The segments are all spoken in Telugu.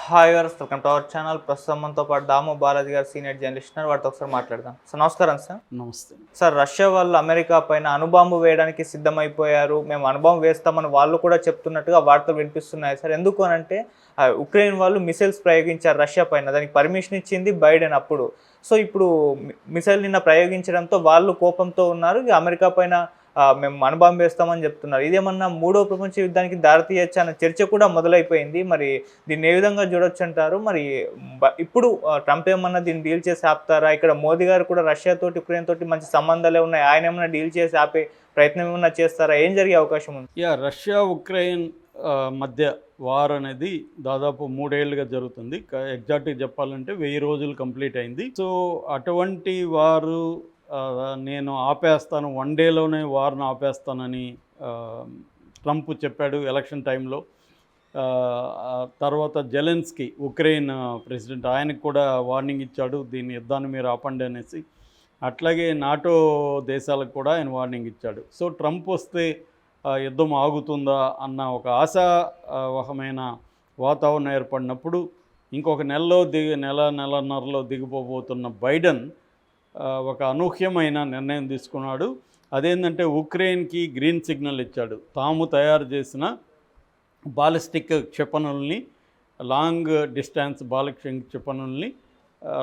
హాయ్ గారు, వెల్కమ్ టు అవర్ ఛానల్. ప్రస్తుతం మనతో పాటు దాము బాలాజీ గారు, సీనియర్ జర్నలిస్ట్ ఉన్నారు. వాటితో ఒకసారి మాట్లాడదాం. సార్ నమస్కారం సార్. నమస్తే. సార్, రష్యా వాళ్ళు అమెరికా పైన అణుబాంబు వేయడానికి సిద్ధమైపోయారు, మేము అణుబాంబు వేస్తామని వాళ్ళు కూడా చెప్తున్నట్టుగా వార్తలు వినిపిస్తున్నాయి సార్. ఎందుకు అనంటే ఉక్రెయిన్ వాళ్ళు మిసైల్స్ ప్రయోగించారు రష్యా పైన, దానికి పర్మిషన్ ఇచ్చింది బైడెన్ అప్పుడు. సో ఇప్పుడు మిసైల్ నిన్న ప్రయోగించడంతో వాళ్ళు కోపంతో ఉన్నారు, ఇక అమెరికా పైన మేము అణుబాంబు వేస్తామని చెప్తున్నారు. ఇదేమన్నా మూడో ప్రపంచ యుద్ధానికి దారితీయచ్చు అన్న చర్చ కూడా మొదలైపోయింది. మరి దీన్ని ఏ విధంగా చూడొచ్చు అంటారు? మరి ఇప్పుడు ట్రంప్ ఏమన్నా దీన్ని డీల్ చేసి ఆపుతారా? ఇక్కడ మోదీ గారు కూడా రష్యా తోటి ఉక్రెయిన్ తోటి మంచి సంబంధాలే ఉన్నాయి, ఆయన ఏమన్నా డీల్ చేసి ఆపే ప్రయత్నం ఏమన్నా చేస్తారా? ఏం జరిగే అవకాశం ఉంది? రష్యా ఉక్రెయిన్ మధ్య వార్ అనేది దాదాపు 3 ఏళ్ళుగా జరుగుతుంది. ఎగ్జాక్ట్గా చెప్పాలంటే 1000 రోజులు కంప్లీట్ అయింది. సో అటువంటి వారు నేను ఆపేస్తాను, 1 డేలోనే వార్ను ఆపేస్తానని ట్రంప్ చెప్పాడు ఎలక్షన్ టైంలో. తర్వాత జెలెన్స్కీ ఉక్రెయిన్ ప్రెసిడెంట్, ఆయనకు కూడా వార్నింగ్ ఇచ్చాడు, దీన్ని యుద్ధాన్ని మీరు ఆపండి అనేసి. అట్లాగే నాటో దేశాలకు కూడా ఆయన వార్నింగ్ ఇచ్చాడు. సో ట్రంప్ వస్తే యుద్ధం ఆగుతుందా అన్న ఒక ఆశావహమైన వాతావరణం ఏర్పడినప్పుడు ఇంకొక నెలన్నరలో దిగిపోబోతున్న బైడెన్ ఒక అనూహ్యమైన నిర్ణయం తీసుకున్నాడు. అదేంటంటే ఉక్రెయిన్కి గ్రీన్ సిగ్నల్ ఇచ్చాడు. తాము తయారు చేసిన బాలిస్టిక్ క్షిపణుల్ని, లాంగ్ డిస్టెన్స్ బాలిస్టిక్ క్షిపణుల్ని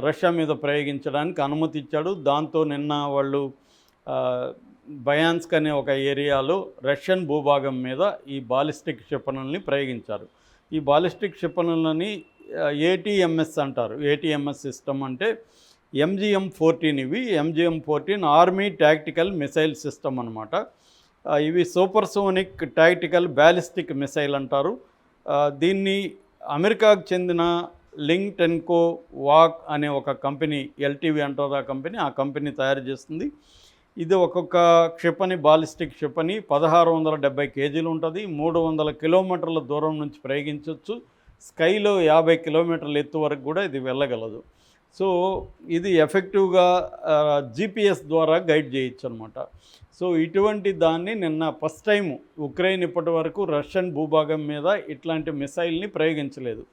రష్యా మీద ప్రయోగించడానికి అనుమతి ఇచ్చాడు. దాంతో నిన్న వాళ్ళు బయాన్స్క్ అనే ఒక ఏరియాలో రష్యన్ భూభాగం మీద ఈ బాలిస్టిక్ క్షిపణుల్ని ప్రయోగించారు. ఈ బాలిస్టిక్ క్షిపణులని ఏటీఎంఎస్ అంటారు. ఏటీఎంఎస్ సిస్టమ్ అంటే MGM-14, ఇవి MGM-14 army tactical missile system అనమాట. ఇవి సూపర్సోనిక్ టాక్టికల్ బ్యాలిస్టిక్ మిసైల్ అంటారు. దీన్ని అమెరికాకు చెందిన లింగ్టెన్కో వాక్ అనే ఒక కంపెనీ, ఎల్టీవీ అంటారు ఆ కంపెనీ తయారు చేస్తుంది. ఇది ఒక్కొక్క క్షిపణి, బాలిస్టిక్ క్షిపణి 1670 కేజీలు ఉంటుంది. 300 కిలోమీటర్ల దూరం నుంచి ప్రయోగించవచ్చు. స్కైలో 50 కిలోమీటర్ల ఎత్తు వరకు కూడా ఇది వెళ్ళగలదు. సో ఇది ఎఫెక్టివ్గా GPS ద్వారా గైడ్ చేయొచ్చు అనమాట. సో ఇటువంటి దాన్ని నిన్న ఫస్ట్ టైం ఉక్రెయిన్ ఇప్పటి వరకు రష్యన్ భూభాగం మీద ఇట్లాంటి మిసైల్ని ప్రయోగించలేదు.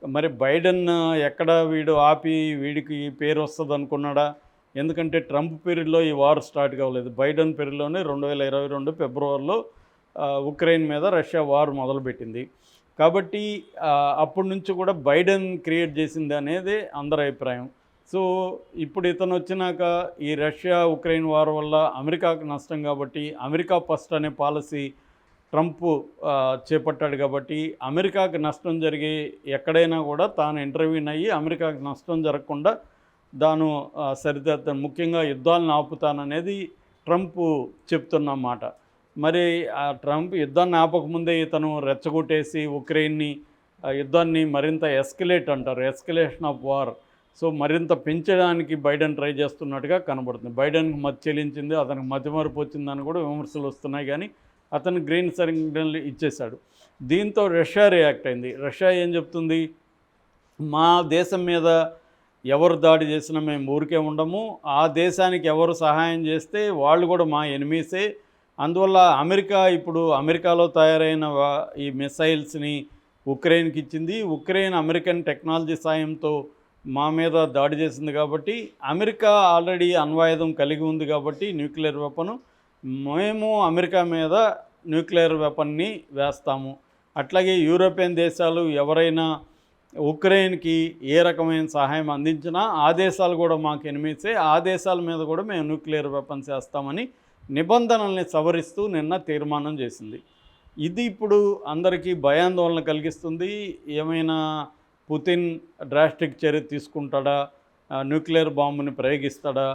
మరి బైడెన్ ఎక్కడ వీడు ఆపి వీడికి పేరు వస్తుంది అనుకున్నాడా? ఎందుకంటే ట్రంప్ పీరియడ్లో ఈ వార్ స్టార్ట్ కావలేదు. బైడెన్ పీరియడ్లోనే 2022 ఫిబ్రవరిలో ఉక్రెయిన్ మీద రష్యా వార్ మొదలుపెట్టింది. కాబట్టి అప్పటి నుంచి కూడా బైడెన్ క్రియేట్ చేసింది అనేది అందరి అభిప్రాయం. సో ఇప్పుడు ఇతను వచ్చినాక ఈ రష్యా ఉక్రెయిన్ వార్ వల్ల అమెరికాకు నష్టం కాబట్టి అమెరికా ఫస్ట్ అనే పాలసీ ట్రంప్ చేపట్టాడు. కాబట్టి అమెరికాకి నష్టం జరిగి ఎక్కడైనా కూడా తాను ఇంటర్వ్యూన్ అయ్యి అమెరికాకి నష్టం జరగకుండా దాను సరిదిద్దాను, ముఖ్యంగా యుద్ధాలను ఆపుతాననేది ట్రంప్ చెప్తున్నమాట. మరి ఆ ట్రంప్ యుద్ధాన్ని ఆపకముందే ఇతను రెచ్చగొట్టేసి ఉక్రెయిన్ని యుద్ధాన్ని మరింత ఎస్కలేషన్ ఆఫ్ వార్, సో మరింత పెంచడానికి బైడెన్ ట్రై చేస్తున్నట్టుగా కనబడుతుంది. బైడెన్కి మతి చెల్లించింది, అతనికి మతిమరుపు వచ్చిందని కూడా విమర్శలు వస్తున్నాయి. కానీ అతను గ్రీన్ సిగ్నల్ ఇచ్చేశాడు. దీంతో రష్యా రియాక్ట్ అయింది. రష్యా ఏం చెప్తుంది? మా దేశం మీద ఎవరు దాడి చేసినా మేము ఊరికే ఉండము, ఆ దేశానికి ఎవరు సహాయం చేస్తే వాళ్ళు కూడా మా ఎనిమీసే. అందువల్ల అమెరికాలో తయారైన ఈ మిసైల్స్ని ఉక్రెయిన్కి ఇచ్చింది. ఉక్రెయిన్ అమెరికన్ టెక్నాలజీ సాయంతో మా మీద దాడి చేసింది. కాబట్టి అమెరికా ఆల్రెడీ అణ్వాయుధం కలిగి ఉంది కాబట్టి న్యూక్లియర్ వెపను, మేము అమెరికా మీద న్యూక్లియర్ వెపన్ని వేస్తాము. అట్లాగే యూరోపియన్ దేశాలు ఎవరైనా ఉక్రెయిన్కి ఏ రకమైన సహాయం అందించినా ఆ దేశాలు కూడా మాకు ఎనిమిసే, ఆ దేశాల మీద కూడా మేము న్యూక్లియర్ వెపన్స్ వేస్తామని నిబంధనల్ని సవరిస్తూ నిన్న తీర్మానం చేసింది. ఇది ఇప్పుడు అందరికీ భయాందోళన కలిగిస్తుంది. ఏమైనా పుతిన్ డ్రాస్టిక్ చర్య తీసుకుంటాడా? న్యూక్లియర్ బాంబుని ప్రయోగిస్తాడా?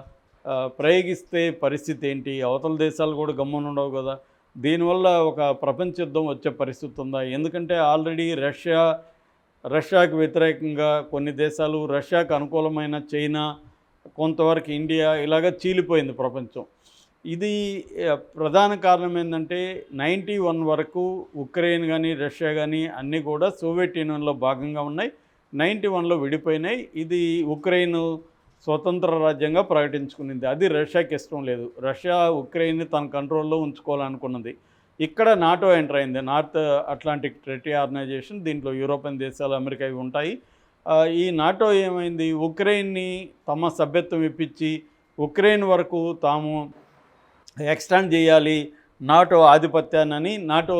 ప్రయోగిస్తే పరిస్థితి ఏంటి? అవతల దేశాలు కూడా గమ్మునుండవు కదా. దీనివల్ల ఒక ప్రపంచ యుద్ధం వచ్చే పరిస్థితి ఉందా? ఎందుకంటే ఆల్రెడీ రష్యాకు వ్యతిరేకంగా కొన్ని దేశాలు, రష్యాకు అనుకూలమైన చైనా, కొంతవరకు ఇండియా, ఇలాగ చీలిపోయింది ప్రపంచం. ఇది ప్రధాన కారణం ఏంటంటే 91 వరకు ఉక్రెయిన్ కానీ రష్యా కానీ అన్నీ కూడా సోవియట్ యూనియన్లో భాగంగా ఉన్నాయి. 91లో విడిపోయినాయి. ఇది ఉక్రెయిన్ స్వతంత్ర రాజ్యంగా ప్రకటించుకునింది. అది రష్యాకి ఇష్టం లేదు. రష్యా ఉక్రెయిన్ని తన కంట్రోల్లో ఉంచుకోవాలనుకున్నది. ఇక్కడ నాటో ఎంటర్ అయింది, నార్త్ అట్లాంటిక్ ట్రీటీ ఆర్గనైజేషన్. దీంట్లో యూరోపియన్ దేశాలు, అమెరికా ఇవి ఉంటాయి. ఈ నాటో ఏమైంది, ఉక్రెయిన్ని తమ సభ్యత్వం ఇప్పించి ఉక్రెయిన్ వరకు తాము ఎక్స్టెండ్ చేయాలి నాటో ఆధిపత్యాన్ని నాటో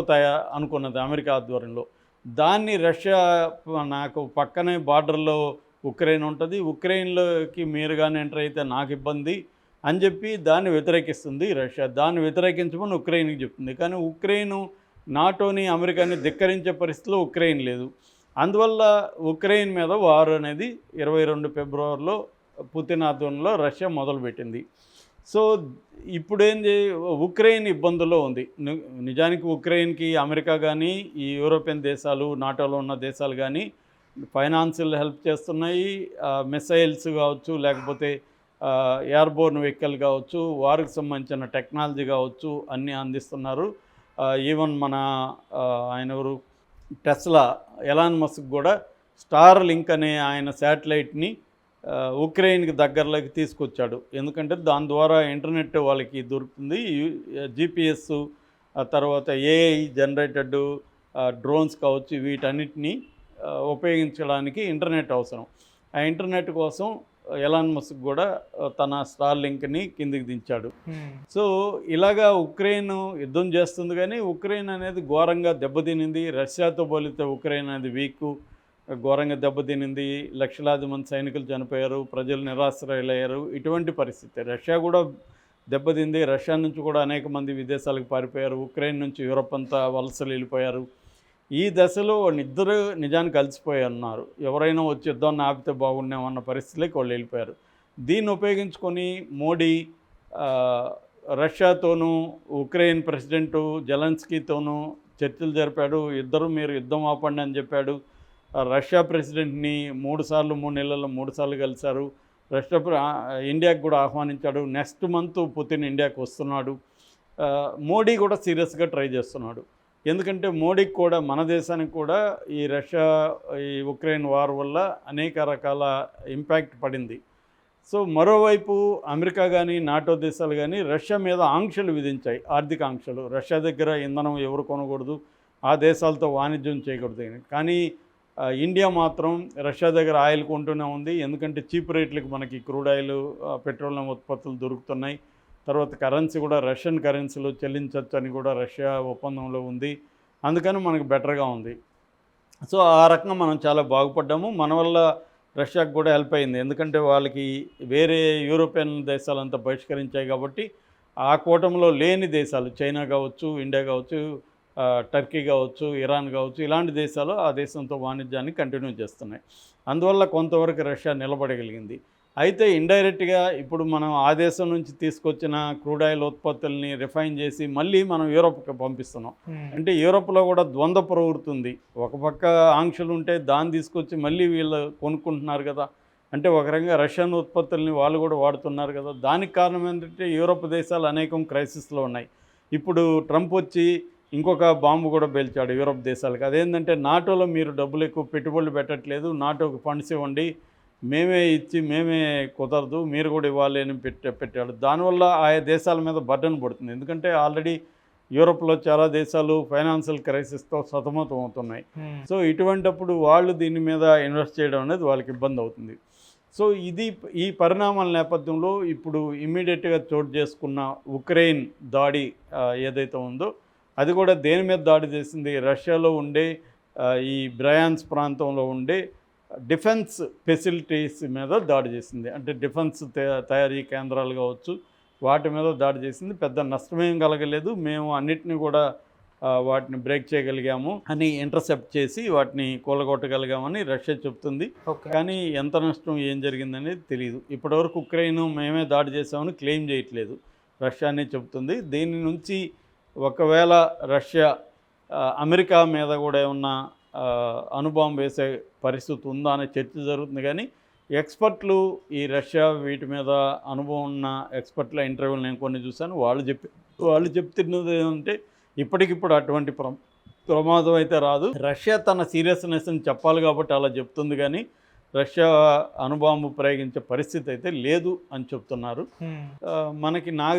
అనుకున్నది అమెరికా ఆధ్వర్యంలో. దాన్ని రష్యా, నాకు పక్కనే బార్డర్లో ఉక్రెయిన్ ఉంటుంది, ఉక్రెయిన్లోకి మీరు కానీ ఎంటర్ అయితే నాకు ఇబ్బంది అని చెప్పి దాన్ని వ్యతిరేకిస్తుంది రష్యా. దాన్ని వ్యతిరేకించమని ఉక్రెయిన్కి చెప్తుంది. కానీ ఉక్రెయిన్ నాటోని, అమెరికాని ధిక్కరించే పరిస్థితిలో ఉక్రెయిన్ లేదు. అందువల్ల ఉక్రెయిన్ మీద వార్ అనేది 22 ఫిబ్రవరిలో పుతిన్ ఆధ్వర్యంలో రష్యా మొదలుపెట్టింది. సో ఇప్పుడేంది, ఉక్రెయిన్ ఇబ్బందుల్లో ఉంది. నిజానికి ఉక్రెయిన్కి అమెరికా కానీ, ఈ యూరోపియన్ దేశాలు, నాటోలో ఉన్న దేశాలు కానీ ఫైనాన్షియల్ హెల్ప్ చేస్తున్నాయి. మిసైల్స్ కావచ్చు, లేకపోతే ఎయిర్బోర్న్ వెహికల్ కావచ్చు, వారికి సంబంధించిన టెక్నాలజీ కావచ్చు, అన్నీ అందిస్తున్నారు. ఈవెన్ మన ఆయన ఎవరు, టెస్లా, ఎలాన్ మస్క్ కూడా స్టార్ లింక్ అనే ఆయన శాటిలైట్ని ఉక్రెయిన్కి దగ్గరలోకి తీసుకొచ్చాడు. ఎందుకంటే దాని ద్వారా ఇంటర్నెట్ వాళ్ళకి దొరుకుతుంది. జిపిఎస్, తర్వాత ఏఐ జనరేటెడ్ డ్రోన్స్ కావచ్చు, వీటన్నిటిని ఉపయోగించడానికి ఇంటర్నెట్ అవసరం. ఆ ఇంటర్నెట్ కోసం ఎలాన్ మస్క్ కూడా తన స్టార్ లింక్ని కిందికి దించాడు. సో ఇలాగా ఉక్రెయిన్ యుద్ధం చేస్తుంది, కానీ ఉక్రెయిన్ అనేది ఘోరంగా దెబ్బతినింది. రష్యాతో పోలితే ఉక్రెయిన్ అనేది వీక్, ఘోరంగా దెబ్బతినింది. లక్షలాది మంది సైనికులు చనిపోయారు, ప్రజలు నిరాశ్రయులయ్యారు. ఇటువంటి పరిస్థితి రష్యా కూడా దెబ్బతింది. రష్యా నుంచి కూడా అనేక మంది విదేశాలకు పారిపోయారు. ఉక్రెయిన్ నుంచి యూరప్ అంతా వలసలు వెళ్ళిపోయారు. ఈ దశలో వాళ్ళిద్దరూ నిజానికి కలిసిపోయి ఉన్నారు. ఎవరైనా వచ్చి యుద్ధాన్ని ఆపితే బాగుండేమన్న పరిస్థితిలోకి వాళ్ళు వెళ్ళిపోయారు. దీన్ని ఉపయోగించుకొని మోడీ రష్యాతోనూ, ఉక్రెయిన్ ప్రెసిడెంటు జెలెన్స్కీతోనూ చర్చలు జరిపాడు. ఇద్దరు మీరు యుద్ధం ఆపండి అని చెప్పాడు. రష్యా ప్రెసిడెంట్ని 3 సార్లు 3 నెలల్లో 3 సార్లు కలిశారు. ఇండియాకి కూడా ఆహ్వానించాడు. నెక్స్ట్ మంత్ పుతిన్ ఇండియాకి వస్తున్నాడు. మోడీ కూడా సీరియస్గా ట్రై చేస్తున్నాడు. ఎందుకంటే మోడీకి కూడా, మన దేశానికి కూడా ఈ రష్యా, ఈ ఉక్రెయిన్ వార్ వల్ల అనేక రకాల ఇంపాక్ట్ పడింది. సో మరోవైపు అమెరికా కానీ, నాటో దేశాలు కానీ రష్యా మీద ఆంక్షలు విధించాయి, ఆర్థిక ఆంక్షలు. రష్యా దగ్గర ఇంధనం ఎవరు కొనకూడదు, ఆ దేశాలతో వాణిజ్యం చేయకూడదు. కానీ ఇండియా మాత్రం రష్యా దగ్గర ఆయిల్ కొంటూనే ఉంది. ఎందుకంటే చీప్ రేట్లకు మనకి క్రూడ్ ఆయిల్, పెట్రోలియం ఉత్పత్తులు దొరుకుతున్నాయి. తర్వాత కరెన్సీ కూడా రష్యన్ కరెన్సీలో చెల్లించవచ్చు అని కూడా రష్యా ఒప్పందంలో ఉంది. అందుకని మనకు బెటర్గా ఉంది. సో ఆ రకంగా మనం చాలా బాగుపడ్డాము. మన వల్ల రష్యాకు కూడా హెల్ప్ అయింది. ఎందుకంటే వాళ్ళకి వేరే యూరోపియన్ దేశాలంతా బహిష్కరించాయి కాబట్టి ఆ కూటమిలో లేని దేశాలు, చైనా కావచ్చు, ఇండియా కావచ్చు, టర్కీ కావచ్చు, ఇరాన్ కావచ్చు, ఇలాంటి దేశాలు ఆ దేశంతో వాణిజ్యాన్ని కంటిన్యూ చేస్తున్నాయి. అందువల్ల కొంతవరకు రష్యా నిలబడగలిగింది. అయితే ఇండైరెక్ట్గా ఇప్పుడు మనం ఆ దేశం నుంచి తీసుకొచ్చిన క్రూడ్ ఆయిల్ ఉత్పత్తుల్ని రిఫైన్ చేసి మళ్ళీ మనం యూరోప్కి పంపిస్తున్నాం. అంటే యూరోప్లో కూడా ద్వంద్వ ప్రవృత్తి ఉంది. ఒక పక్క ఆంక్షలు ఉంటే దాన్ని తీసుకొచ్చి మళ్ళీ వీళ్ళు కొనుక్కుంటున్నారు కదా. అంటే ఒక రకంగా రష్యన్ ఉత్పత్తుల్ని వాళ్ళు కూడా వాడుతున్నారు కదా. దానికి కారణం ఏంటంటే యూరోప్ దేశాలు అనేకం క్రైసిస్లో ఉన్నాయి. ఇప్పుడు ట్రంప్ వచ్చి ఇంకొక బాంబు కూడా పేల్చాడు యూరోప్ దేశాలకు. అదేంటంటే నాటోలో మీరు డబ్బులు ఎక్కువ పెట్టుబడులు పెట్టట్లేదు, నాటోకి ఫండ్స్ ఇవ్వండి, మేమే ఇచ్చి మేమే కుదరదు, మీరు కూడా ఇవ్వాలి అని పెట్టాడు. దానివల్ల ఆయా దేశాల మీద బర్డన్ పడుతుంది. ఎందుకంటే ఆల్రెడీ యూరోప్లో చాలా దేశాలు ఫైనాన్షియల్ క్రైసిస్తో సతమతం అవుతున్నాయి. సో ఇటువంటప్పుడు వాళ్ళు దీని మీద ఇన్వెస్ట్ చేయడం అనేది వాళ్ళకి ఇబ్బంది అవుతుంది. సో ఈ పరిణామాల నేపథ్యంలో ఇప్పుడు ఇమ్మీడియట్గా చోటు చేసుకున్న ఉక్రెయిన్ దాడి ఏదైతే ఉందో అది కూడా దేని మీద దాడి చేసింది, రష్యాలో ఉండే ఈ బ్రయాన్స్ ప్రాంతంలో ఉండే డిఫెన్స్ ఫెసిలిటీస్ మీద దాడి చేసింది. అంటే డిఫెన్స్ తయారీ కేంద్రాలు కావచ్చు, వాటి మీద దాడి చేసింది. పెద్ద నష్టమేం కలగలేదు, మేము అన్నిటిని కూడా వాటిని బ్రేక్ చేయగలిగాము అని, ఇంటర్సెప్ట్ చేసి వాటిని కూలగొట్టగలిగామని రష్యా చెప్తుంది. కానీ ఎంత నష్టం ఏం జరిగిందనేది తెలియదు. ఇప్పటివరకు ఉక్రెయిన్ మేమే దాడి చేసామని క్లెయిమ్ చేయట్లేదు, రష్యానే చెప్తుంది. దీని నుంచి ఒకవేళ రష్యా అమెరికా మీద కూడా ఏమన్నా అణుబాంబు వేసే పరిస్థితి ఉందా అనే చర్చ జరుగుతుంది. కానీ ఎక్స్పర్ట్లు, ఈ రష్యా వీటి మీద అనుభవం ఉన్న ఎక్స్పర్ట్ల ఇంటర్వ్యూలు నేను కొన్ని చూశాను. వాళ్ళు చెప్తున్నది ఏంటంటే ఇప్పటికిప్పుడు అటువంటి ప్రమాదం అయితే రాదు. రష్యా తన సీరియస్నెస్ని చెప్పాలి కాబట్టి అలా చెప్తుంది, కానీ రష్యా అణుబాంబు ప్రయోగించే పరిస్థితి అయితే లేదు అని చెప్తున్నారు. మనకి నాకు